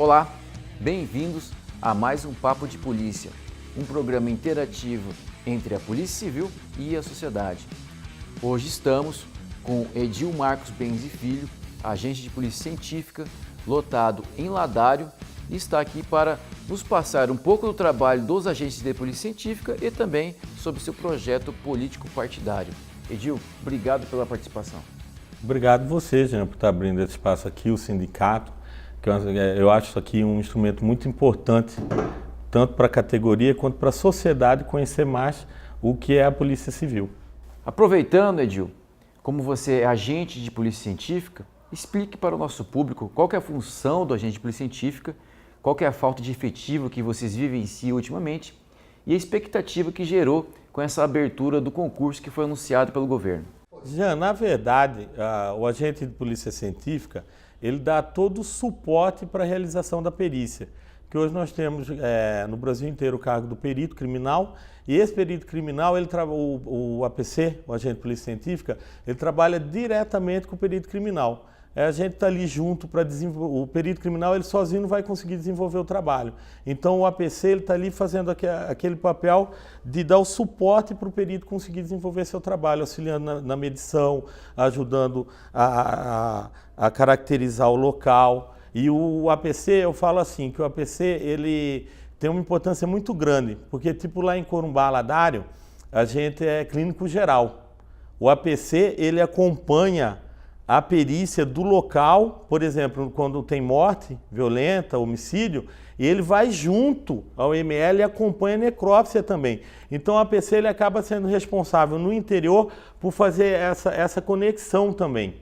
Olá, bem-vindos a mais um Papo de Polícia, um programa interativo entre a Polícia Civil e a sociedade. Hoje estamos com Edil Marcos Benzi Filho, agente de Polícia Científica, lotado em Ladário, e está aqui para nos passar um pouco do trabalho dos agentes de Polícia Científica e também sobre seu projeto político partidário. Edil, obrigado pela participação. Obrigado você, Jean, por estar abrindo esse espaço aqui, o sindicato, que eu acho isso aqui um instrumento muito importante, tanto para a categoria quanto para a sociedade conhecer mais o que é a Polícia Civil. Aproveitando, Edil, como você é agente de Polícia Científica, explique para o nosso público qual que é a função do agente de Polícia Científica, qual que é a falta de efetivo que vocês vivenciam ultimamente e a expectativa que gerou com essa abertura do concurso que foi anunciado pelo governo. Jean, na verdade, o agente de Polícia Científica, ele dá todo o suporte para a realização da perícia, que hoje nós temos no Brasil inteiro o cargo do perito criminal, e esse perito criminal, o APC, o agente de Polícia Científica, ele trabalha diretamente com o perito criminal. A gente está ali junto para desenvolver. O perito criminal, ele sozinho não vai conseguir desenvolver o trabalho. Então o APC ele está ali fazendo aquele papel de dar o suporte para o perito conseguir desenvolver seu trabalho, auxiliando na medição, ajudando a caracterizar o local. E o APC, eu falo assim, que o APC ele tem uma importância muito grande, porque tipo lá em Corumbá, Ladário, a gente é clínico geral. O APC ele acompanha a perícia do local, por exemplo, quando tem morte violenta, homicídio, ele vai junto ao ML e acompanha a necrópsia também. Então, o APC ele acaba sendo responsável no interior por fazer essa conexão também.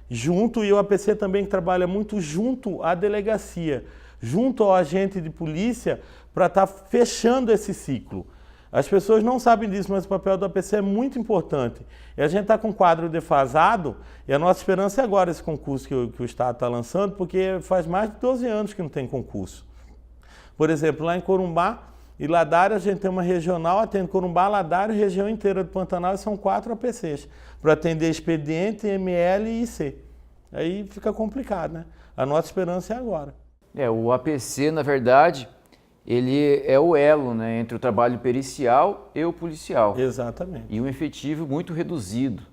Junto, e o APC também trabalha muito junto à delegacia, junto ao agente de polícia, para estar fechando esse ciclo. As pessoas não sabem disso, mas o papel do APC é muito importante. E a gente está com um quadro defasado, e a nossa esperança é agora esse concurso que o Estado está lançando, porque faz mais de 12 anos que não tem concurso. Por exemplo, lá em Corumbá e Ladário, a gente tem uma regional, atende Corumbá, Ladário, região inteira do Pantanal, e são 4 APCs, para atender expediente, ML e IC. Aí fica complicado, né? A nossa esperança é agora. O APC, na verdade, ele é o elo, né, entre o trabalho pericial e o policial. Exatamente. E um efetivo muito reduzido.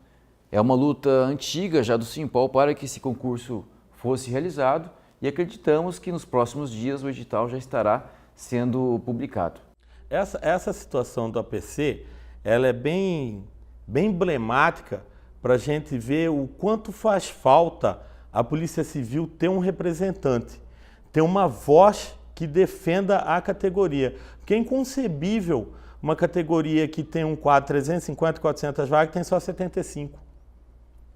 É uma luta antiga já do Simpol para que esse concurso fosse realizado e acreditamos que nos próximos dias o edital já estará sendo publicado. Essa situação do APC, ela é bem emblemática para a gente ver o quanto faz falta a Polícia Civil ter um representante, ter uma voz que defenda a categoria. Porque é inconcebível uma categoria que tem um quadro 350, 400 vagas, tem só 75.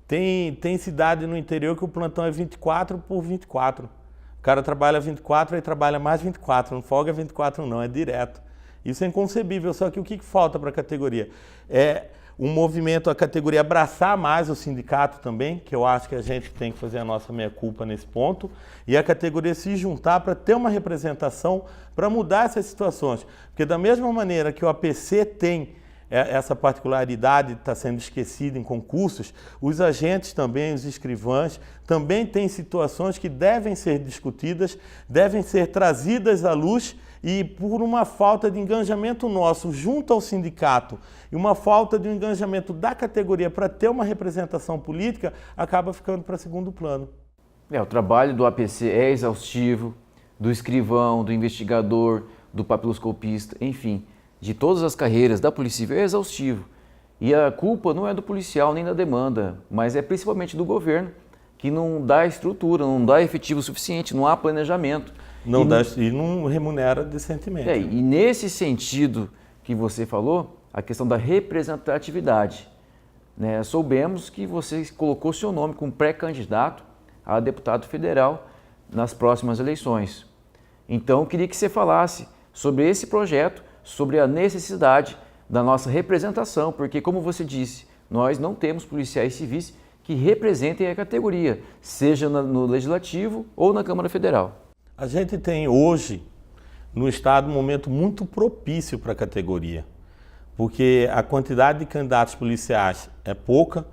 Tem cidade no interior que o plantão é 24 por 24. O cara trabalha 24 e trabalha mais 24, não folga 24 não, é direto. Isso é inconcebível, só que o que falta para a categoria? É um movimento, a categoria abraçar mais o sindicato também, que eu acho que a gente tem que fazer a nossa meia-culpa nesse ponto, e a categoria se juntar para ter uma representação para mudar essas situações. Porque da mesma maneira que o APC tem essa particularidade de estar sendo esquecido em concursos, os agentes também, os escrivães, também têm situações que devem ser discutidas, devem ser trazidas à luz, e por uma falta de engajamento nosso junto ao sindicato e uma falta de engajamento da categoria para ter uma representação política, acaba ficando para segundo plano. O trabalho do APC é exaustivo, do escrivão, do investigador, do papiloscopista, enfim, de todas as carreiras da Polícia Civil é exaustivo. E a culpa não é do policial nem da demanda, mas é principalmente do governo, que não dá estrutura, não dá efetivo suficiente, não há planejamento. E não remunera decentemente. E nesse sentido que você falou, a questão da representatividade. Né? Soubemos que você colocou seu nome como pré-candidato a deputado federal nas próximas eleições. Então, eu queria que você falasse sobre esse projeto, sobre a necessidade da nossa representação, porque, como você disse, nós não temos policiais civis que representem a categoria, seja no Legislativo ou na Câmara Federal. A gente tem hoje, no Estado, um momento muito propício para a categoria, porque a quantidade de candidatos policiais é pouca.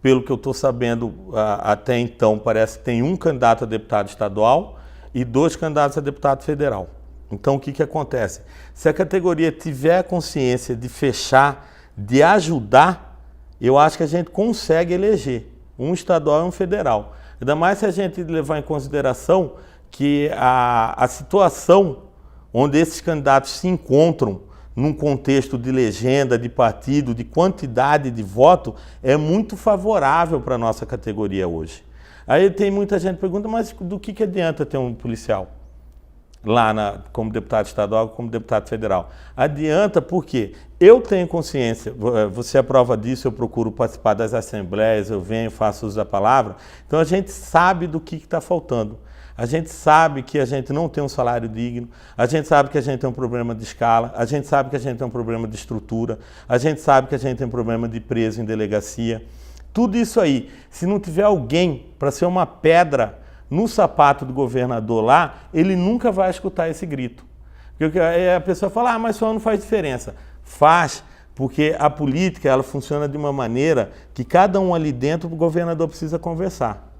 Pelo que eu estou sabendo, até então, parece que tem um candidato a deputado estadual e 2 candidatos a deputado federal. Então, o que acontece? Se a categoria tiver consciência de fechar, de ajudar, eu acho que a gente consegue eleger um estadual e um federal. Ainda mais se a gente levar em consideração que a situação onde esses candidatos se encontram num contexto de legenda, de partido, de quantidade de voto, é muito favorável para a nossa categoria hoje. Aí tem muita gente que pergunta, mas do que adianta ter um policial lá como deputado estadual, como deputado federal? Adianta porque eu tenho consciência, você é prova disso, eu procuro participar das assembleias, eu venho, faço uso da palavra, então a gente sabe do que está faltando. A gente sabe que a gente não tem um salário digno, a gente sabe que a gente tem um problema de escala, a gente sabe que a gente tem um problema de estrutura, a gente sabe que a gente tem um problema de preso em delegacia. Tudo isso aí, se não tiver alguém para ser uma pedra no sapato do governador lá, ele nunca vai escutar esse grito. Porque a pessoa fala, mas só não faz diferença. Faz, porque a política ela funciona de uma maneira que cada um ali dentro o governador precisa conversar.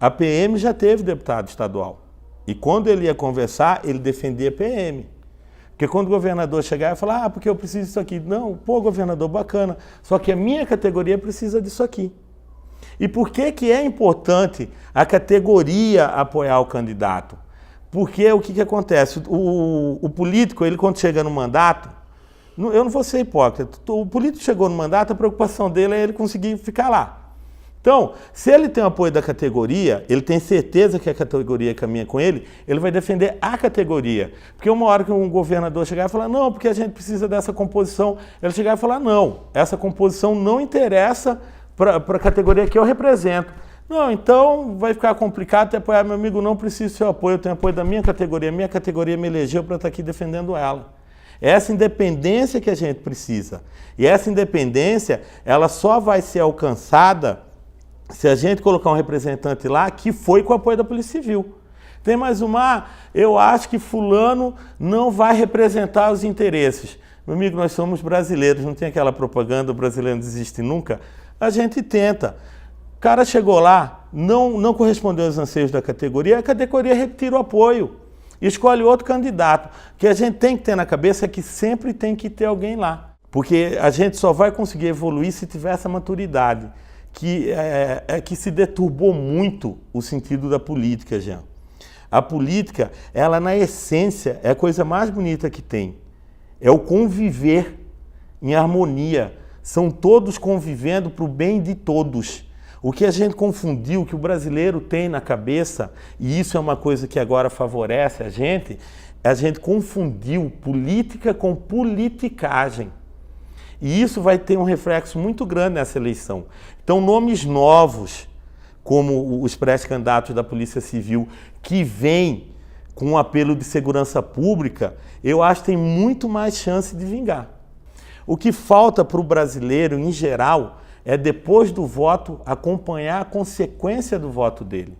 A PM já teve deputado estadual. E quando ele ia conversar, ele defendia a PM. Porque quando o governador chegar e falar, porque eu preciso disso aqui. Não, governador, bacana. Só que a minha categoria precisa disso aqui. E por que é importante a categoria apoiar o candidato? Porque o que acontece? O político, ele quando chega no mandato, eu não vou ser hipócrita, o político chegou no mandato, a preocupação dele é ele conseguir ficar lá. Então, se ele tem o apoio da categoria, ele tem certeza que a categoria caminha com ele vai defender a categoria. Porque uma hora que um governador chegar e falar, não, porque a gente precisa dessa composição, ele chegar e falar, não, essa composição não interessa para a categoria que eu represento. Não, então vai ficar complicado até apoiar meu amigo, não preciso do seu apoio, eu tenho apoio da minha categoria me elegeu para estar aqui defendendo ela. Essa independência que a gente precisa. E essa independência, ela só vai ser alcançada se a gente colocar um representante lá que foi com o apoio da Polícia Civil. Tem mais uma, eu acho que fulano não vai representar os interesses. Meu amigo, nós somos brasileiros, não tem aquela propaganda, o brasileiro não desiste nunca. A gente tenta. O cara chegou lá, não correspondeu aos anseios da categoria, a categoria retira o apoio. Escolhe outro candidato. O que a gente tem que ter na cabeça é que sempre tem que ter alguém lá. Porque a gente só vai conseguir evoluir se tiver essa maturidade. Que se deturbou muito o sentido da política, Jean. A política, ela na essência, é a coisa mais bonita que tem. É o conviver em harmonia. São todos convivendo para o bem de todos. O que a gente confundiu, o que o brasileiro tem na cabeça, e isso é uma coisa que agora favorece a gente confundiu política com politicagem. E isso vai ter um reflexo muito grande nessa eleição. Então, nomes novos, como os pré-candidatos da Polícia Civil, que vêm com um apelo de segurança pública, eu acho que tem muito mais chance de vingar. O que falta para o brasileiro, em geral, é depois do voto acompanhar a consequência do voto dele.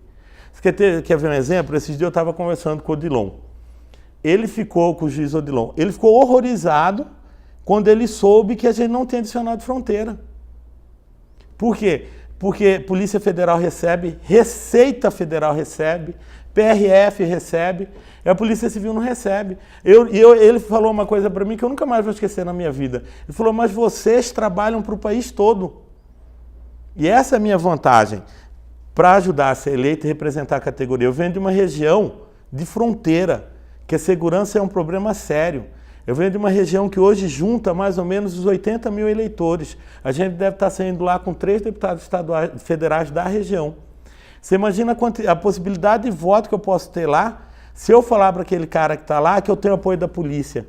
Você quer ver um exemplo? Esses dias eu estava conversando com o Odilon. Ele ficou com o juiz Odilon. Ele ficou horrorizado quando ele soube que a gente não tem adicional de fronteira. Por quê? Porque Polícia Federal recebe, Receita Federal recebe, PRF recebe, e a Polícia Civil não recebe. Ele falou uma coisa para mim que eu nunca mais vou esquecer na minha vida. Ele falou, mas vocês trabalham para o país todo. E essa é a minha vantagem para ajudar a ser eleito e representar a categoria. Eu venho de uma região de fronteira, que a segurança é um problema sério. Eu venho de uma região que hoje junta mais ou menos os 80 mil eleitores. A gente deve estar saindo lá com 3 deputados federais da região. Você imagina a possibilidade de voto que eu posso ter lá se eu falar para aquele cara que está lá que eu tenho apoio da polícia.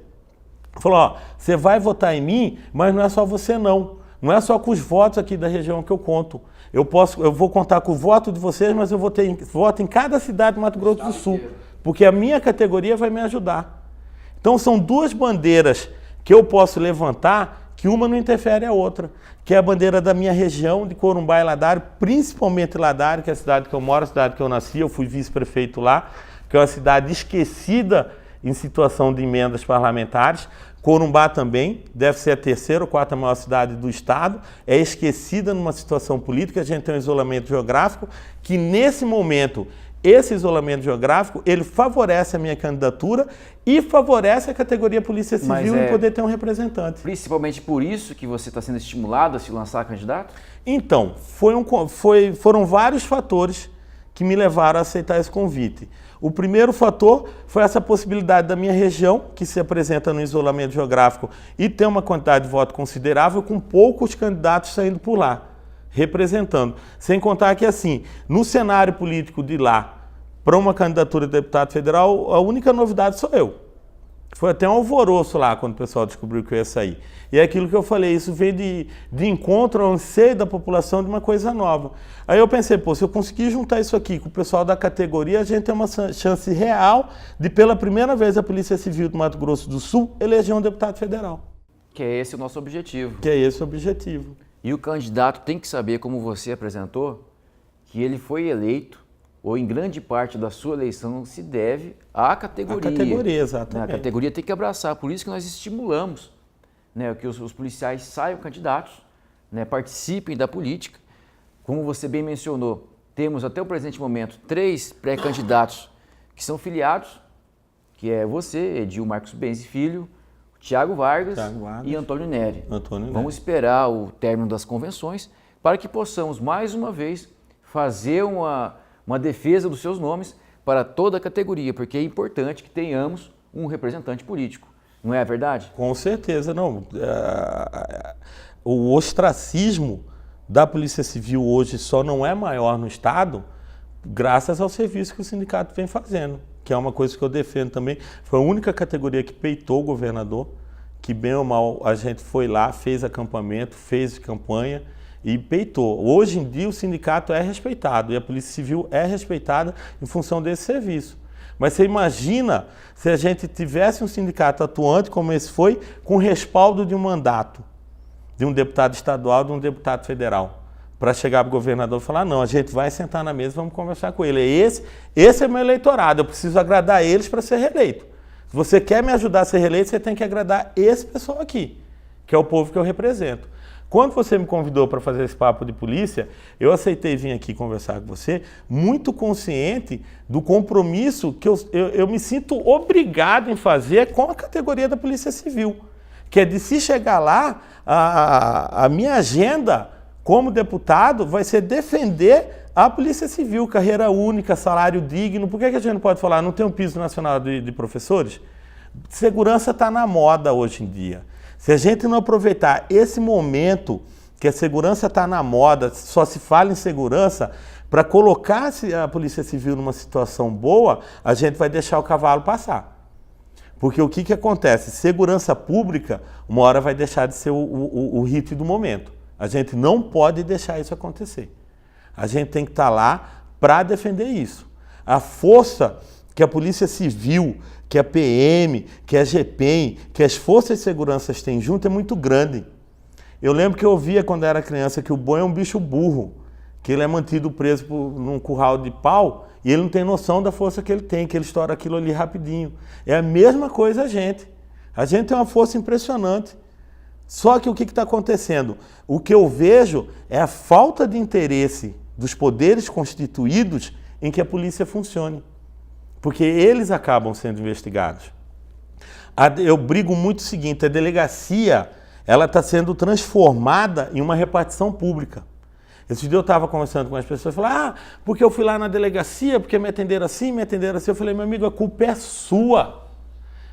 Falou, você vai votar em mim, mas não é só você não. Não é só com os votos aqui da região que eu conto. Eu vou contar com o voto de vocês, mas eu vou ter voto em cada cidade do Mato Grosso do Sul. Porque a minha categoria vai me ajudar. Então, são 2 bandeiras que eu posso levantar, que uma não interfere a outra, que é a bandeira da minha região, de Corumbá e Ladário, principalmente Ladário, que é a cidade que eu moro, a cidade que eu nasci, eu fui vice-prefeito lá, que é uma cidade esquecida em situação de emendas parlamentares. Corumbá também, deve ser a 3ª ou 4ª maior cidade do estado, é esquecida numa situação política, a gente tem um isolamento geográfico, que nesse momento esse isolamento geográfico, ele favorece a minha candidatura e favorece a categoria Polícia Civil em poder ter um representante. Principalmente por isso que você está sendo estimulado a se lançar candidato? Então, foram vários fatores que me levaram a aceitar esse convite. O primeiro fator foi essa possibilidade da minha região, que se apresenta no isolamento geográfico e tem uma quantidade de voto considerável, com poucos candidatos saindo por lá, representando. Sem contar que, assim, no cenário político de lá, para uma candidatura de deputado federal, a única novidade sou eu. Foi até um alvoroço lá quando o pessoal descobriu que eu ia sair. E é aquilo que eu falei, isso veio de encontro ao anseio da população de uma coisa nova. Aí eu pensei, pô, se eu conseguir juntar isso aqui com o pessoal da categoria, a gente tem uma chance real de, pela primeira vez, a Polícia Civil do Mato Grosso do Sul eleger um deputado federal. Que é esse o nosso objetivo. Que é esse o objetivo. E o candidato tem que saber, como você apresentou, que ele foi eleito, ou em grande parte da sua eleição, se deve à categoria. A categoria, exatamente. A categoria tem que abraçar, por isso que nós estimulamos, né, que os policiais saiam candidatos, né, participem da política. Como você bem mencionou, temos até o presente momento 3 pré-candidatos que são filiados, que é você, Edil Marcos Benzi Filho, Thiago Vargas e Antônio Neri. Vamos esperar o término das convenções para que possamos, mais uma vez, fazer uma defesa dos seus nomes para toda a categoria, porque é importante que tenhamos um representante político. Não é a verdade? Com certeza, não. O ostracismo da Polícia Civil hoje só não é maior no Estado graças ao serviço que o sindicato vem fazendo, que é uma coisa que eu defendo também. Foi a única categoria que peitou o governador, que bem ou mal a gente foi lá, fez acampamento, fez campanha e peitou. Hoje em dia o sindicato é respeitado e a Polícia Civil é respeitada em função desse serviço. Mas você imagina se a gente tivesse um sindicato atuante como esse foi, com respaldo de um mandato, de um deputado estadual, de um deputado federal, para chegar para o governador e falar, não, a gente vai sentar na mesa, vamos conversar com ele. Esse é meu eleitorado, eu preciso agradar eles para ser reeleito. Se você quer me ajudar a ser reeleito, você tem que agradar esse pessoal aqui, que é o povo que eu represento. Quando você me convidou para fazer esse papo de polícia, eu aceitei vir aqui conversar com você, muito consciente do compromisso que eu me sinto obrigado em fazer com a categoria da Polícia Civil. Que é de se chegar lá, a minha agenda como deputado vai ser defender a Polícia Civil, carreira única, salário digno. Por que a gente não pode falar? Não tem um piso nacional de professores? Segurança está na moda hoje em dia. Se a gente não aproveitar esse momento que a segurança está na moda, só se fala em segurança, para colocar a Polícia Civil numa situação boa, a gente vai deixar o cavalo passar. Porque o que acontece? Segurança pública, uma hora vai deixar de ser o hit do momento. A gente não pode deixar isso acontecer. A gente tem que estar lá para defender isso. A força que a Polícia Civil, que a PM, que a GPEM, que as forças de segurança têm junto é muito grande. Eu lembro que eu ouvia quando era criança que o boi é um bicho burro, que ele é mantido preso num curral de pau e ele não tem noção da força que ele tem, que ele estoura aquilo ali rapidinho. É a mesma coisa a gente. A gente tem uma força impressionante. Só que o que está acontecendo? O que eu vejo é a falta de interesse dos poderes constituídos em que a polícia funcione. Porque eles acabam sendo investigados. Eu brigo muito o seguinte, a delegacia ela está sendo transformada em uma repartição pública. Esse dia eu estava conversando com as pessoas e falaram, porque eu fui lá na delegacia, porque me atenderam assim. Eu falei, meu amigo, a culpa é sua.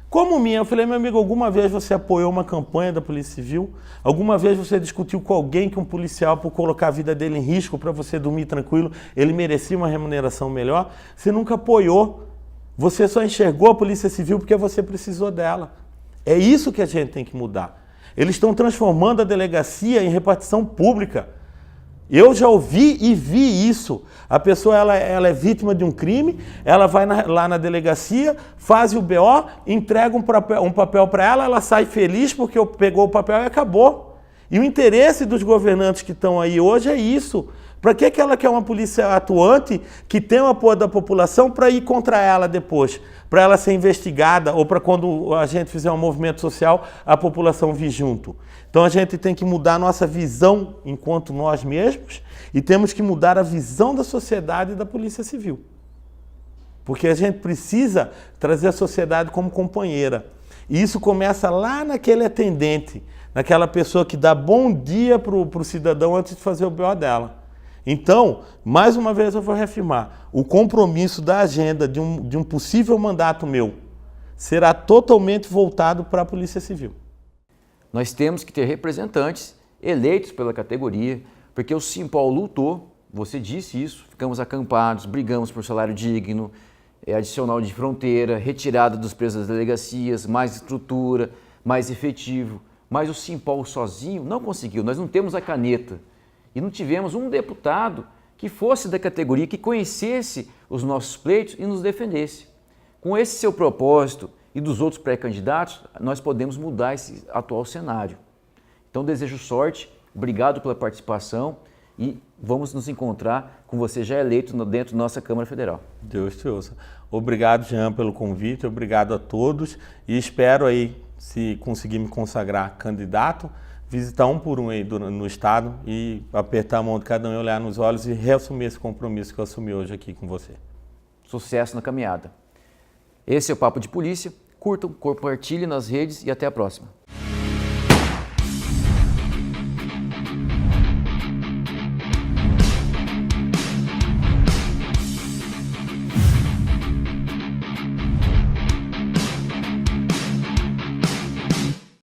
Como minha? Eu falei, meu amigo, alguma vez você apoiou uma campanha da Polícia Civil? Alguma vez você discutiu com alguém que um policial, por colocar a vida dele em risco para você dormir tranquilo, ele merecia uma remuneração melhor? Você nunca apoiou. Você só enxergou a Polícia Civil porque você precisou dela. É isso que a gente tem que mudar. Eles estão transformando a delegacia em repartição pública. Eu já ouvi e vi isso. A pessoa ela é vítima de um crime, ela vai lá na delegacia, faz o BO, entrega um papel para ela, ela sai feliz porque pegou o papel e acabou. E o interesse dos governantes que estão aí hoje é isso. Para que ela quer uma polícia atuante que tem o apoio da população para ir contra ela depois? Para ela ser investigada ou para quando a gente fizer um movimento social, a população vir junto. Então a gente tem que mudar a nossa visão enquanto nós mesmos e temos que mudar a visão da sociedade e da Polícia Civil. porque a gente precisa trazer a sociedade como companheira. E isso começa lá naquele atendente, naquela pessoa que dá bom dia para o cidadão antes de fazer o BO dela. Então, mais uma vez eu vou reafirmar, o compromisso da agenda de um possível mandato meu será totalmente voltado para a Polícia Civil. Nós temos que ter representantes eleitos pela categoria, porque o Simpol lutou, você disse isso, ficamos acampados, brigamos por salário digno, adicional de fronteira, retirada dos presos das delegacias, mais estrutura, mais efetivo. Mas o Simpol sozinho não conseguiu, nós não temos a caneta. E não tivemos um deputado que fosse da categoria, que conhecesse os nossos pleitos e nos defendesse. Com esse seu propósito e dos outros pré-candidatos, nós podemos mudar esse atual cenário. Então desejo sorte, obrigado pela participação e vamos nos encontrar com você já eleito dentro da nossa Câmara Federal. Deus te ouça. Obrigado, Jean, pelo convite, obrigado a todos e espero aí, se conseguir me consagrar candidato, visitar um por um aí no estado e apertar a mão de cada um, olhar nos olhos e reassumir esse compromisso que eu assumi hoje aqui com você. Sucesso na caminhada. Esse é o Papo de Polícia. Curtam, compartilhem nas redes e até a próxima.